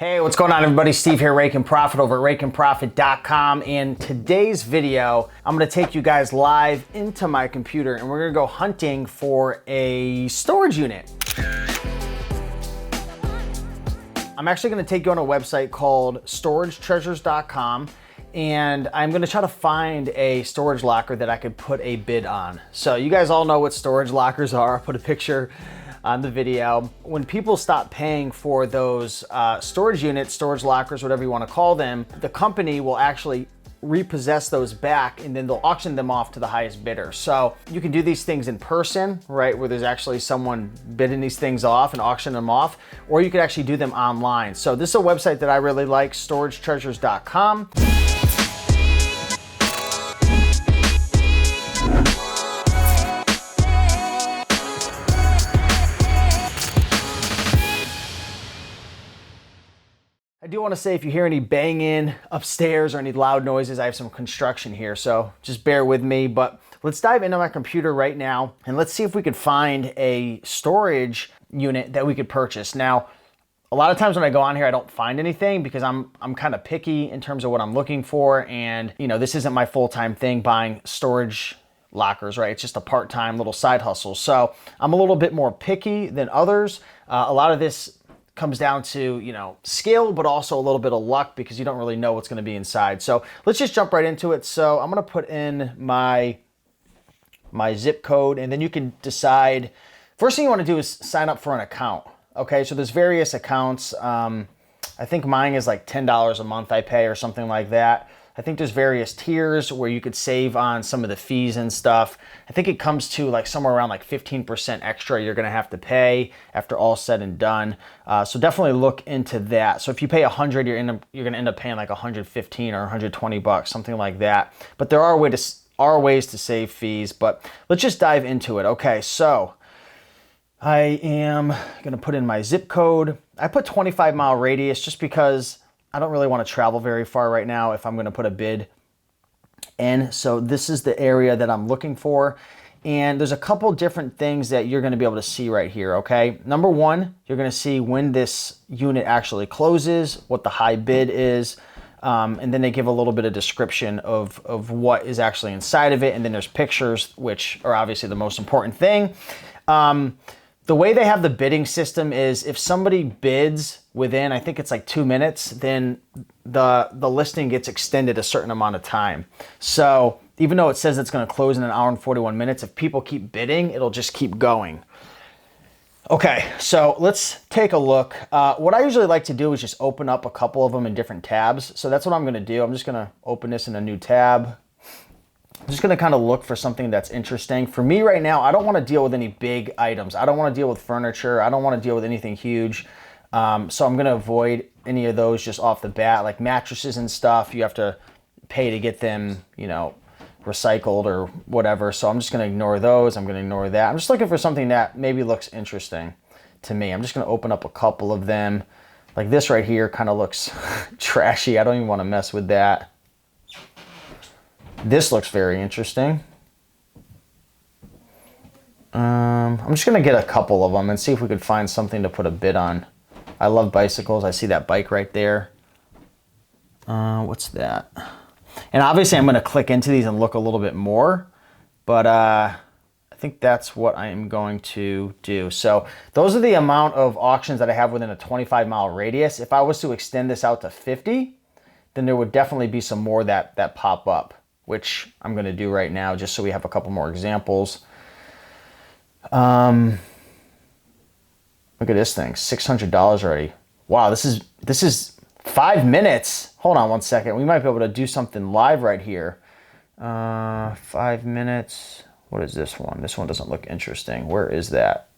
Hey, what's going on, everybody? Steve here, Rake and Profit over at rakeandprofit.com. And today's video, I'm gonna take you guys live into my computer and we're gonna go hunting for a storage unit. I'm actually gonna take you on a website called storagetreasures.com, and I'm gonna try to find a storage locker that I could put a bid on. So you guys all know what storage lockers are. I'll put a picture on the video. When people stop paying for those storage units, storage lockers, whatever you want to call them, the company will actually repossess those back and then they'll auction them off to the highest bidder. So you can do these things in person, right, where there's actually someone bidding these things off and auction them off, or you could actually do them online. So this is a website that I really like, storagetreasures.com. I do want to say, if you hear any banging upstairs or any loud noises, I have some construction here, so just bear with me. But let's dive into my computer right now and let's see if we could find a storage unit that we could purchase. Now, a lot of times when I go on here, I don't find anything because I'm kind of picky in terms of what I'm looking for. And you know, this isn't my full-time thing, buying storage lockers, right? It's just a part-time little side hustle. So I'm a little bit more picky than others. A lot of this comes down to, you know, skill, but also a little bit of luck because you don't really know what's going to be inside. So let's just jump right into it. So I'm going to put in my zip code, and then you can decide. First thing you want to do is sign up for an account. Okay, so there's various accounts. I think mine is like $10 a month I pay or something like that. I think there's various tiers where you could save on some of the fees and stuff. I think it comes to like somewhere around like 15% extra you're gonna have to pay after all said and done. So definitely look into that. So if you pay 100, you're gonna end up paying like 115 or 120 bucks, something like that. But there are ways to save fees, but let's just dive into it. Okay, so I am gonna put in my zip code. I put 25-mile radius just because I don't really want to travel very far right now if I'm going to put a bid in. So this is the area that I'm looking for. And there's a couple different things that you're going to be able to see right here, okay? Number one, you're going to see when this unit actually closes, what the high bid is, and then they give a little bit of description of what is actually inside of it. And then there's pictures, which are obviously the most important thing. The way they have the bidding system is if somebody bids within, I think it's like 2 minutes, then the listing gets extended a certain amount of time. So even though it says it's going to close in 1 hour and 41 minutes, if people keep bidding, it'll just keep going. Okay, so let's take a look. What I usually like to do is just open up a couple of them in different tabs. So that's what I'm going to do. I'm just going to open this in a new tab. I'm just going to kind of look for something that's interesting. For me right now, I don't want to deal with any big items. I don't want to deal with furniture. I don't want to deal with anything huge. So I'm going to avoid any of those just off the bat, like mattresses and stuff. You have to pay to get them, you know, recycled or whatever. So I'm just going to ignore those. I'm going to ignore that. I'm just looking for something that maybe looks interesting to me. I'm just going to open up a couple of them. Like this right here kind of looks trashy. I don't even want to mess with that. This looks very interesting. I'm just gonna get a couple of them and see if we could find something to put a bid on. I love bicycles. I see that bike right there. What's that? And obviously I'm gonna click into these and look a little bit more, but I think that's what I am going to do. So those are the amount of auctions that I have within a 25-mile radius. If I was to extend this out to 50, then there would definitely be some more that pop up, which I'm going to do right now just so we have a couple more examples. Look at this thing, $600 already. Wow, this is 5 minutes. Hold on one second. We might be able to do something live right here. 5 minutes. What is this one? This one doesn't look interesting. Where is that?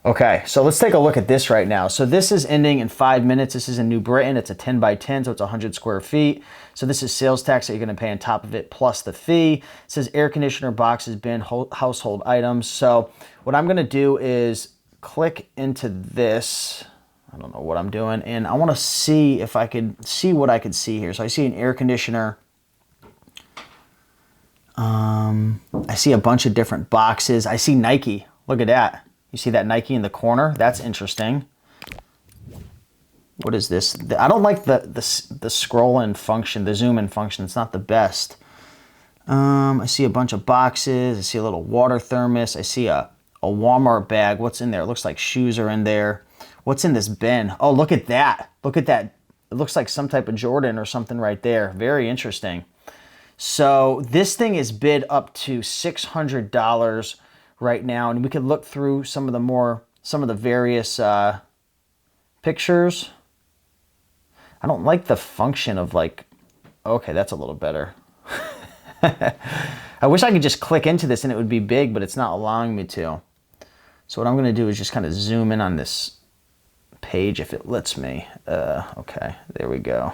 Okay, so let's take a look at this right now. So this is ending in 5 minutes. This is in New Britain. It's a 10 by 10, so it's 100 square feet. So this is sales tax that you're gonna pay on top of it plus the fee. It says air conditioner, boxes, bin, household items. So what I'm gonna do is click into this. I don't know what I'm doing. And I wanna see if I could see what I could see here. So I see an air conditioner. I see a bunch of different boxes. I see Nike, look at that. You see that Nike in the corner? That's interesting. What is this? I don't like the scroll in function, the zoom in function. It's not the best. I see a bunch of boxes. I see a little water thermos. I see a Walmart bag. What's in there? It looks like shoes are in there. What's in this bin? Oh, look at that. Look at that. It looks like some type of Jordan or something right there. Very interesting. So this thing is bid up to $600 right now. And we could look through some of the various pictures. I don't like the function of like, okay, that's a little better. I wish I could just click into this and it would be big, but it's not allowing me to. So what I'm going to do is just kind of zoom in on this page if it lets me. Okay, there we go.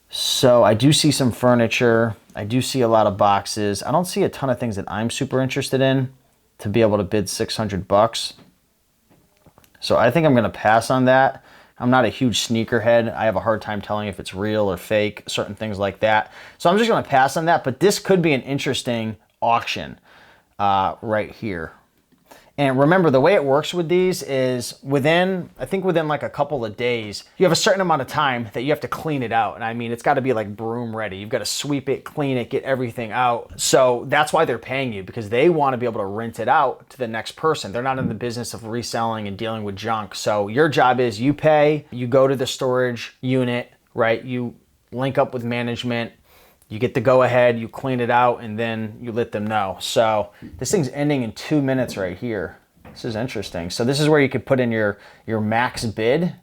So I do see some furniture. I do see a lot of boxes. I don't see a ton of things that I'm super interested in to be able to bid 600 bucks. So I think I'm going to pass on that. I'm not a huge sneakerhead. I have a hard time telling if it's real or fake, certain things like that. So I'm just going to pass on that, but this could be an interesting auction right here. And remember, the way it works with these is within like a couple of days, you have a certain amount of time that you have to clean it out. And I mean, it's got to be like broom ready. You've got to sweep it, clean it, get everything out. So that's why they're paying you, because they want to be able to rent it out to the next person. They're not in the business of reselling and dealing with junk. So your job is you pay, you go to the storage unit, right? You link up with management. You get the go ahead, you clean it out, and then you let them know. So this thing's ending in 2 minutes right here. This is interesting. So this is where you could put in your max bid.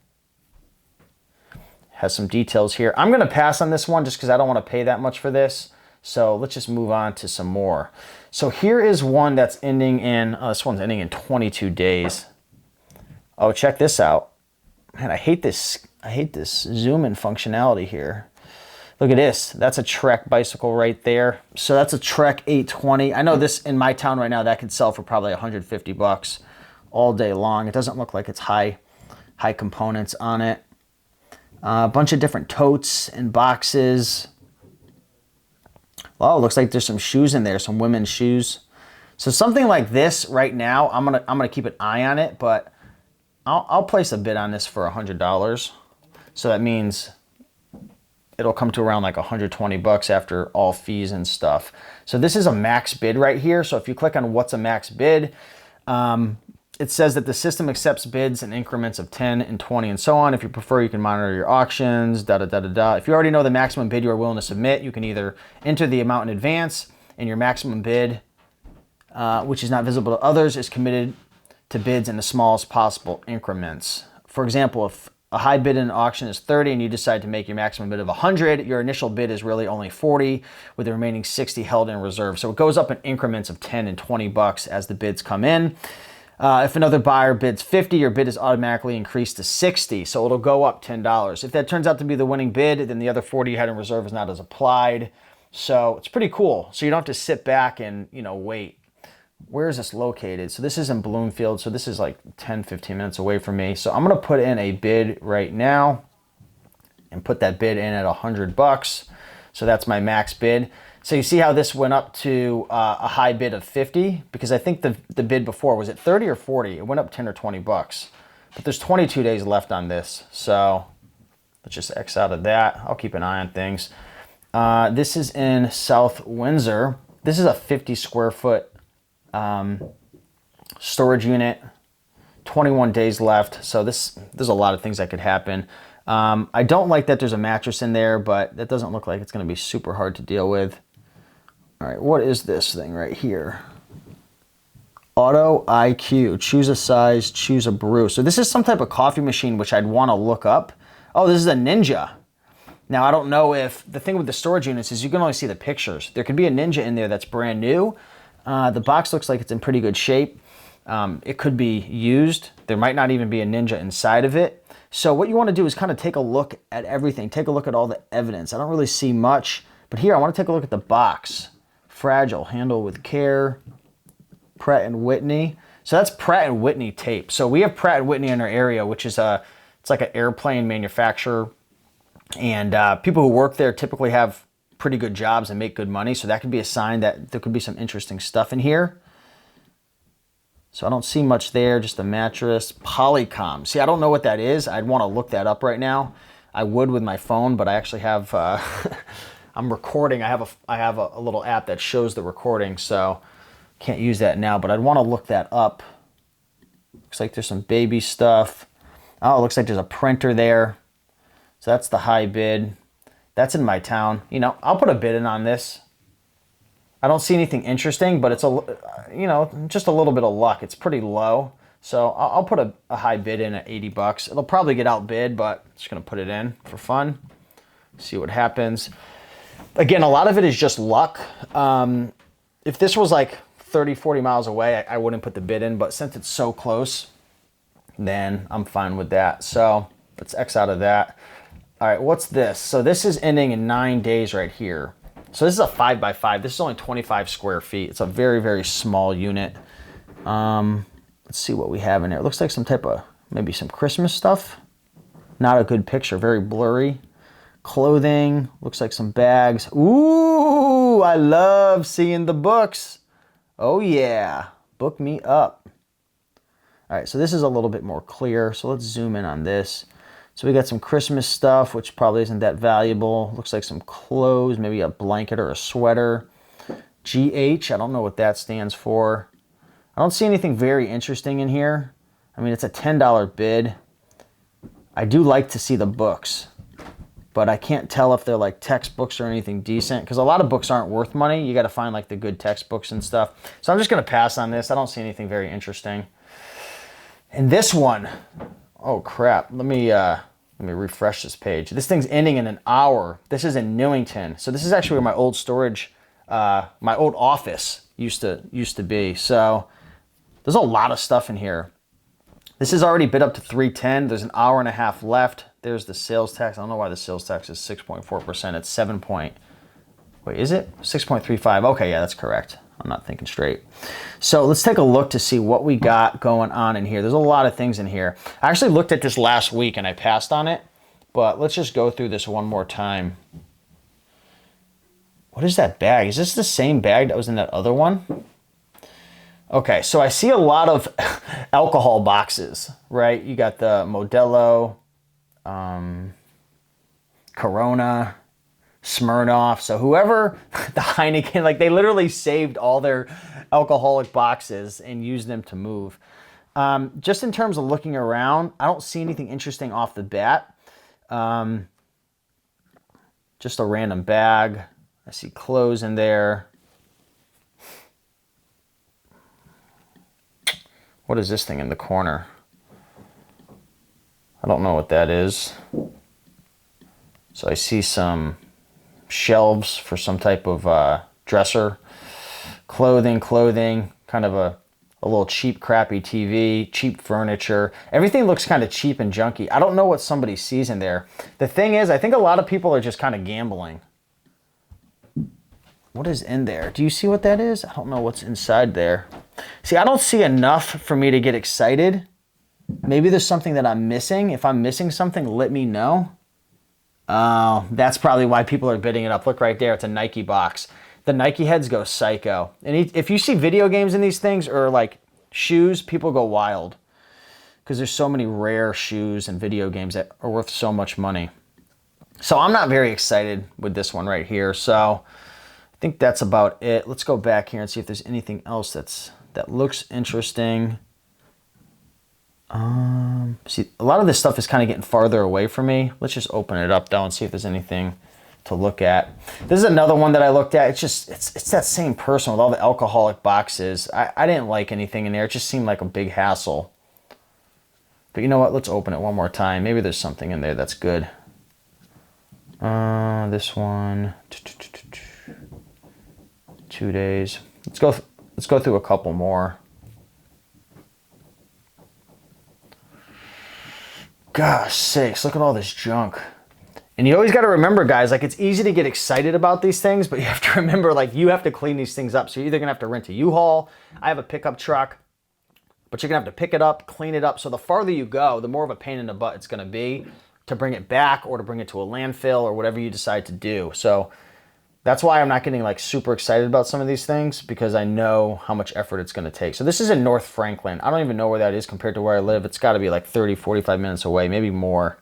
Has some details here. I'm gonna pass on this one just because I don't want to pay that much for this. So let's just move on to some more. So here is one that's ending in, this one's ending in 22 days. Oh, check this out. Man, I hate this zoom in functionality here. Look at this. That's a Trek bicycle right there. So that's a Trek 820. I know this in my town right now, that could sell for probably 150 bucks all day long. It doesn't look like it's high components on it. A bunch of different totes and boxes. Oh, looks like there's some shoes in there, some women's shoes. So something like this right now, I'm gonna keep an eye on it, but I'll place a bid on this for $100. So that means it'll come to around like 120 bucks after all fees and stuff. So this is a max bid right here. So if you click on what's a max bid, it says that the system accepts bids in increments of 10 and 20 and so on. If you prefer, you can monitor your auctions, If you already know the maximum bid you are willing to submit, you can either enter the amount in advance, and your maximum bid, which is not visible to others, is committed to bids in the smallest possible increments. For example, if a high bid in an auction is 30 and you decide to make your maximum bid of 100, your initial bid is really only 40 with the remaining 60 held in reserve. So it goes up in increments of 10 and 20 bucks as the bids come in. If another buyer bids 50, your bid is automatically increased to 60. So it'll go up $10. If that turns out to be the winning bid, then the other 40 you had in reserve is not as applied. So it's pretty cool. So you don't have to sit back and, wait. Where is this located? So this is in Bloomfield. So this is like 10, 15 minutes away from me. So I'm going to put in a bid right now and put that bid in at 100 bucks. So that's my max bid. So you see how this went up to a high bid of 50? Because I think the bid before, was it 30 or 40? It went up 10 or 20 bucks. But there's 22 days left on this. So let's just X out of that. I'll keep an eye on things. This is in South Windsor. This is a 50 square foot storage unit, 21 days left. So there's a lot of things that could happen. I don't like that there's a mattress in there, but that doesn't look like it's going to be super hard to deal with. All right, what is this thing right here? Auto IQ, choose a size, choose a brew. So this is some type of coffee machine, which I'd want to look up. Oh, this is a Ninja. Now, I don't know if, the thing with the storage units is you can only see the pictures. There could be a Ninja in there that's brand new. The box looks like it's in pretty good shape. It could be used. There might not even be a Ninja inside of it. So what you want to do is kind of take a look at everything. Take a look at all the evidence. I don't really see much, but here I want to take a look at the box. Fragile, handle with care, Pratt & Whitney. So that's Pratt & Whitney tape. So we have Pratt & Whitney in our area, which is it's like an airplane manufacturer. And people who work there typically have pretty good jobs and make good money. So that could be a sign that there could be some interesting stuff in here. So I don't see much there, just a mattress. Polycom. See, I don't know what that is. I'd want to look that up right now. I would with my phone, but I actually have, I'm recording. I have a little app that shows the recording, so can't use that now, but I'd want to look that up. Looks like there's some baby stuff. Oh, it looks like there's a printer there. So that's the high bid. That's in my town. You know, I'll put a bid in on this. I don't see anything interesting, but it's just a little bit of luck. It's pretty low. So I'll put a high bid in at 80 bucks. It'll probably get outbid, but I'm just going to put it in for fun. See what happens. Again, a lot of it is just luck. If this was like 30, 40 miles away, I wouldn't put the bid in, but since it's so close, then I'm fine with that. So let's X out of that. All right, what's this? So this is ending in 9 days right here. So this is a 5x5. This is only 25 square feet. It's a very, very small unit. Let's see what we have in there. It looks like some type of, maybe some Christmas stuff. Not a good picture, very blurry. Clothing, looks like some bags. Ooh, I love seeing the books. Oh yeah, book me up. All right, so this is a little bit more clear. So let's zoom in on this. So we got some Christmas stuff, which probably isn't that valuable. Looks like some clothes, maybe a blanket or a sweater. GH, I don't know what that stands for. I don't see anything very interesting in here. I mean, it's a $10 bid. I do like to see the books, but I can't tell if they're like textbooks or anything decent, because a lot of books aren't worth money. You got to find like the good textbooks and stuff. So I'm just going to pass on this. I don't see anything very interesting. And this one, oh crap, let me refresh this page. This thing's ending in an hour. This is in Newington. So this is actually where my old storage, my old office used to be. So there's a lot of stuff in here. This is already bid up to 310. There's an hour and a half left. There's the sales tax. I don't know why the sales tax is 6.4%. It's 7 point, wait, is it? 6.35. Okay, yeah, that's correct. I'm not thinking straight. So let's take a look to see what we got going on in here. There's a lot of things in here. I actually looked at this last week and I passed on it, but let's just go through this one more time. What is that bag? Is this the same bag that was in that other one? Okay, so I see a lot of alcohol boxes, right? You got the Modelo, Corona, Smirnoff. So whoever, the Heineken, like they literally saved all their alcoholic boxes and used them to move. Just in terms of looking around, I don't see anything interesting off the bat. Just a random bag. I see clothes in there. What is this thing in the corner? I don't know what that is. So I see some shelves for some type of dresser. Clothing, kind of a little cheap, crappy TV, cheap furniture. Everything looks kind of cheap and junky. I don't know what somebody sees in there. The thing is, I think a lot of people are just kind of gambling. What is in there? Do you see what that is? I don't know what's inside there. See, I don't see enough for me to get excited. Maybe there's something that I'm missing. If I'm missing something, let me know. Oh, that's probably why people are bidding it up. Look right there. It's a Nike box. The Nike heads go psycho. And if you see video games in these things or like shoes, people go wild. Because there's so many rare shoes and video games that are worth so much money. So I'm not very excited with this one right here. So I think that's about it. Let's go back here and see if there's anything else that looks interesting. See, a lot of this stuff is kind of getting farther away from me. Let's just open it up though and see if there's anything to look at. This is another one that I looked at. It's that same person with all the alcoholic boxes. I didn't like anything in there. It just seemed like a big hassle. But you know what? Let's open it one more time. Maybe there's something in there that's good. This one. 2 days. Let's go through a couple more. Gosh sakes, look at all this junk. And you always got to remember, guys, like it's easy to get excited about these things, but you have to remember, like you have to clean these things up. So you're either going to have to rent a U-Haul. I have a pickup truck, but you're going to have to pick it up, clean it up. So the farther you go, the more of a pain in the butt it's going to be to bring it back or to bring it to a landfill or whatever you decide to do. So That's why I'm not getting like super excited about some of these things, because I know how much effort it's going to take. So this is in North Franklin. I don't even know where that is compared to where I live. It's got to be like 30, 45 minutes away, maybe more.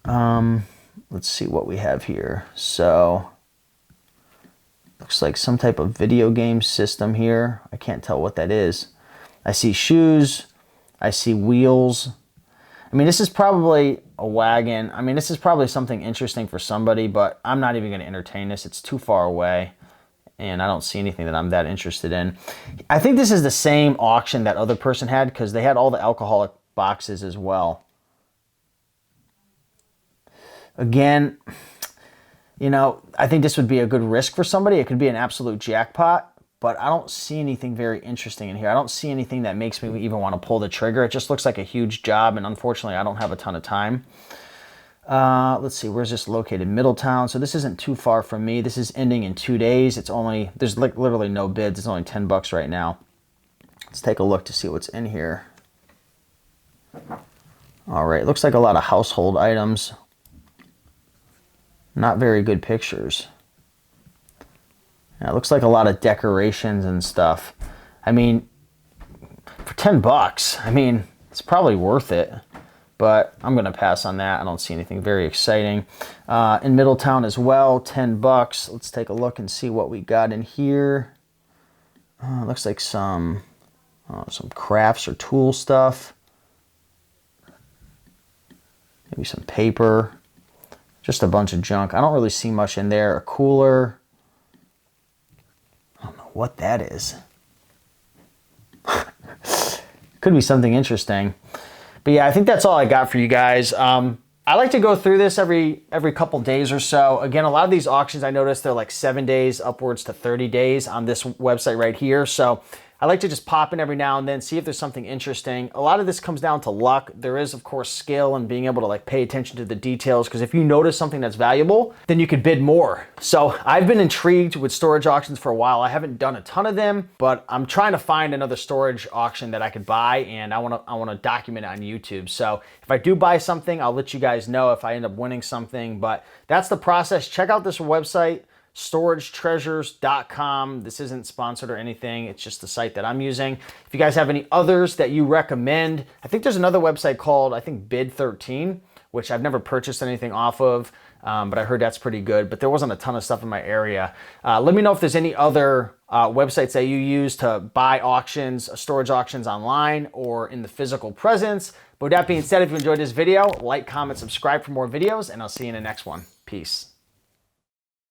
Let's see what we have here. So looks like some type of video game system here. I can't tell what that is. I see shoes. I see wheels. I mean, this is probably a wagon. I mean, this is probably something interesting for somebody, but I'm not even going to entertain this. It's too far away, and I don't see anything that I'm that interested in. I think this is the same auction that other person had, because they had all the alcoholic boxes as well. Again, you know, I think this would be a good risk for somebody. It could be an absolute jackpot, but I don't see anything very interesting in here. I don't see anything that makes me even want to pull the trigger. It just looks like a huge job, and unfortunately, I don't have a ton of time. Let's see, where's this located? Middletown. So this isn't too far from me. This is ending in 2 days. There's like literally no bids. It's only $10 right now. Let's take a look to see what's in here. All right, looks like a lot of household items. Not very good pictures. Yeah, it looks like a lot of decorations and stuff. I mean, for $10, I mean, it's probably worth it, but I'm going to pass on that. I don't see anything very exciting. In Middletown as well, $10. Let's take a look and see what we got in here. Looks like some crafts or tool stuff. Maybe some paper. Just a bunch of junk. I don't really see much in there. A cooler. I don't know what that is. Could be something interesting. But yeah, I think that's all I got for you guys. I like to go through this every couple days or so. Again, a lot of these auctions, I noticed they're like 7 days upwards to 30 days on this website right here. So I like to just pop in every now and then, see if there's something interesting. A lot of this comes down to luck. There is, of course, skill and being able to like pay attention to the details, because if you notice something that's valuable, then you could bid more. So I've been intrigued with storage auctions for a while. I haven't done a ton of them, but I'm trying to find another storage auction that I could buy, and I want to document it on YouTube. So if I do buy something, I'll let you guys know if I end up winning something, but that's the process. Check out this website, storagetreasures.com. This isn't sponsored or anything. It's just the site that I'm using. If you guys have any others that you recommend, I think there's another website called, I think, Bid 13, which I've never purchased anything off of, but I heard that's pretty good, but there wasn't a ton of stuff in my area. Let me know if there's any other websites that you use to buy auctions, storage auctions online or in the physical presence. But with that being said, if you enjoyed this video, like, comment, subscribe for more videos, and I'll see you in the next one. Peace.